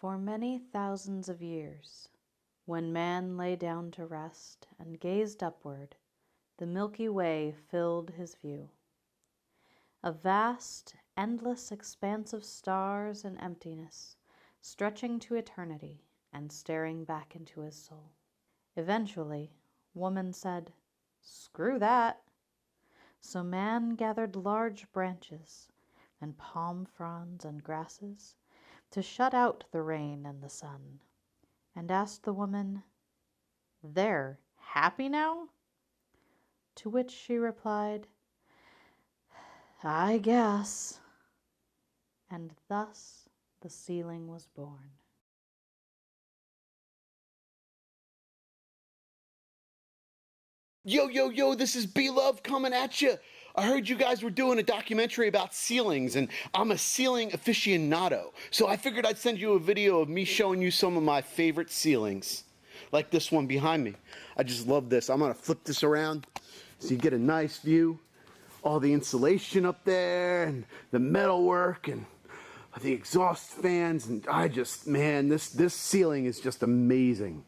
For many thousands of years, when man lay down to rest and gazed upward, the Milky Way filled his view. A vast, endless expanse of stars and emptiness, stretching to eternity and staring back into his soul. Eventually, woman said, "Screw that." So man gathered large branches and palm fronds and grasses to shut out the rain and the sun, and asked the woman, "They're happy now?" To which she replied, "I guess." And thus the ceiling was born. Yo, yo, yo, this is B-Love coming at you. I heard you guys were doing a documentary about ceilings, and I'm a ceiling aficionado. So I figured I'd send you a video of me showing you some of my favorite ceilings. Like this one behind me. I just love this. I'm going to flip this around so you get a nice view. All the insulation up there, and the metalwork, and the exhaust fans, and man, this ceiling is just amazing.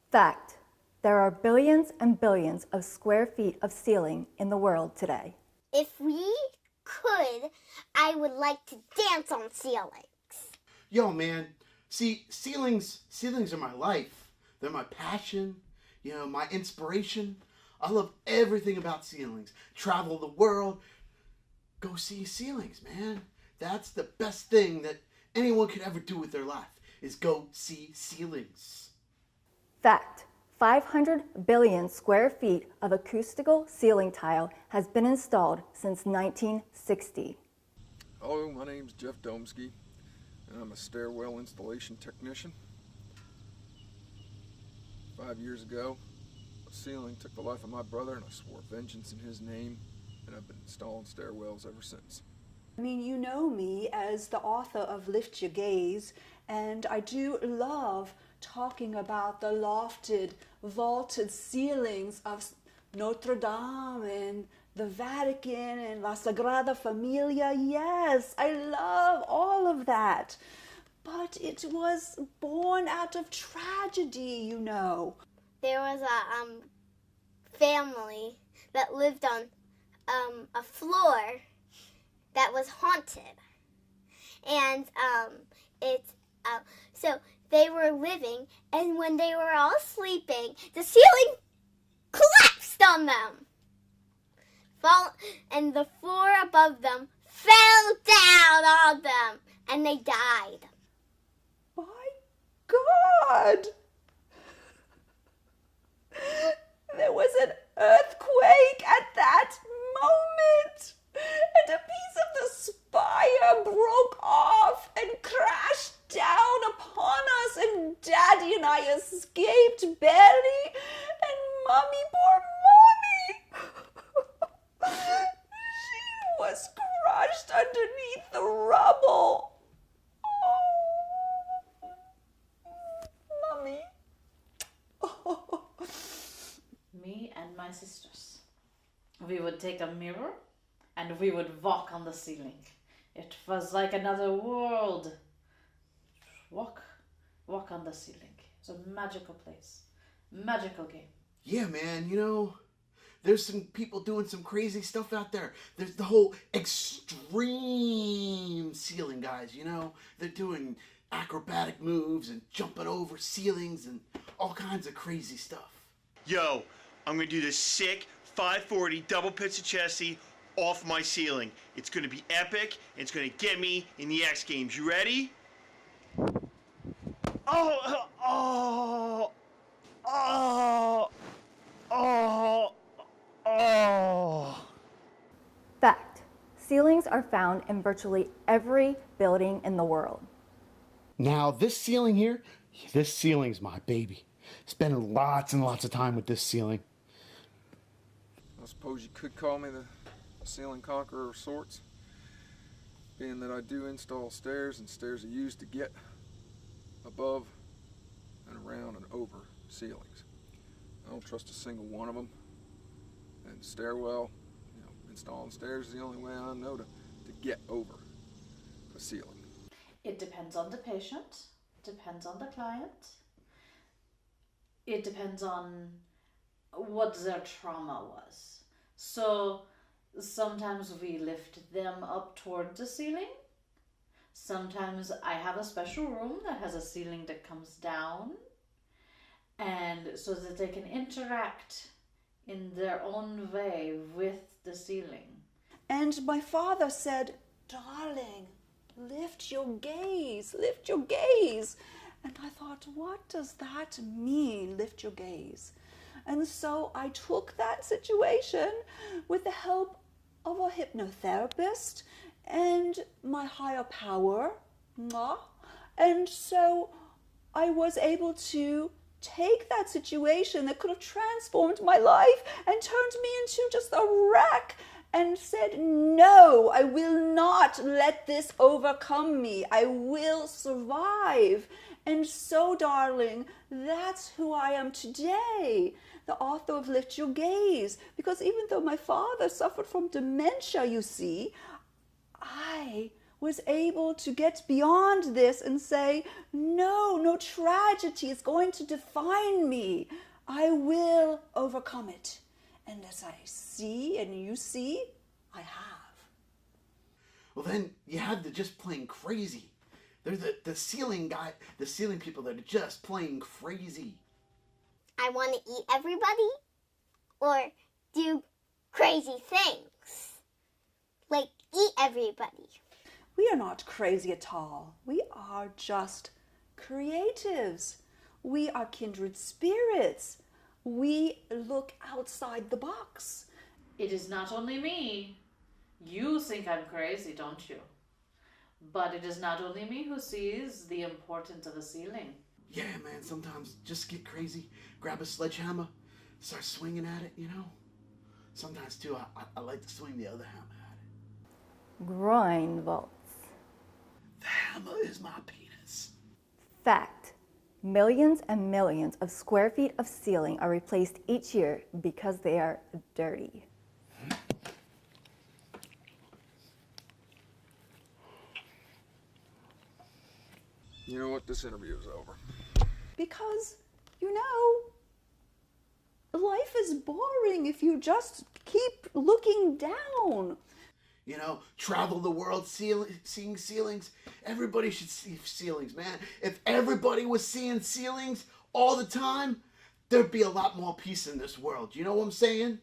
Fact. There are billions and billions of square feet of ceiling in the world today. If we could, I would like to dance on ceilings. Yo, man, see, ceilings are my life. They're my passion, my inspiration. I love everything about ceilings. Travel the world, go see ceilings, man. That's the best thing that anyone could ever do with their life, is go see ceilings. Fact. 500 billion square feet of acoustical ceiling tile has been installed since 1960. Hello, my name's Jeff Domsky, and I'm a stairwell installation technician. 5 years ago, a ceiling took the life of my brother, and I swore vengeance in his name, and I've been installing stairwells ever since. I mean, you know me as the author of Lift Your Gaze, and I do love talking about the lofted, vaulted ceilings of Notre Dame and the Vatican and La Sagrada Familia. Yes, I love all of that. But it was born out of tragedy, you know. There was a family that lived on a floor that was haunted. And so they were living, and when they were all sleeping, the ceiling collapsed on them. And the floor above them fell down on them, and they died. My God! There was an earthquake at that moment, and a piece of the spire broke off and crashed down upon us, and Daddy and I escaped barely, and Mommy, poor Mommy, she was crushed underneath the rubble. Oh, Mommy. Oh. Me and my sisters, we would take a mirror and we would walk on the ceiling. It was like another world. Walk on the ceiling. It's a magical place, magical game. Yeah, man, there's some people doing some crazy stuff out there. There's the whole extreme ceiling guys, They're doing acrobatic moves and jumping over ceilings and all kinds of crazy stuff. Yo, I'm gonna do this sick 540 double pizza chassis off my ceiling. It's gonna be epic, and it's gonna get me in the X Games. You ready? Oh. Fact. Ceilings are found in virtually every building in the world. Now, this ceiling's my baby. Spending lots and lots of time with this ceiling. I suppose you could call me the ceiling conqueror of sorts, being that I do install stairs, and stairs are used to get above and around and over ceilings. I don't trust a single one of them, and stairwell, installing stairs is the only way I know to get over a ceiling. It depends on the patient, Depends on the client. It depends on what their trauma was. So sometimes we lift them up toward the ceiling. Sometimes I have a special room that has a ceiling that comes down, and so that they can interact in their own way with the ceiling. And my father said, "Darling, lift your gaze, lift your gaze." And I thought, what does that mean, lift your gaze? And so I took that situation with the help of a hypnotherapist and my higher power. And so I was able to take that situation that could have transformed my life and turned me into just a wreck, and said, no, I will not let this overcome me. I will survive. And so, darling, that's who I am today, the author of Lift Your Gaze. Because even though my father suffered from dementia, you see, I was able to get beyond this and say, no tragedy is going to define me. I will overcome it. And as I see and you see, I have. Well, then you have the just plain crazy. They're the ceiling people that are just plain crazy. I want to eat everybody or do crazy things. Like eat everybody. We are not crazy at all. We are just creatives. We are kindred spirits. We look outside the box. It is not only me. You think I'm crazy, don't you? But it is not only me who sees the importance of a ceiling. Yeah, man, sometimes just get crazy, grab a sledgehammer, start swinging at it, you know? Sometimes, too, I like to swing the other hammer at it. Groin vaults. The hammer is my penis. Fact. Millions and millions of square feet of ceiling are replaced each year because they are dirty. You know what? This interview is over. Because, life is boring if you just keep looking down. You know, travel the world seeing ceilings. Everybody should see ceilings, man. If everybody was seeing ceilings all the time, there'd be a lot more peace in this world. You know what I'm saying?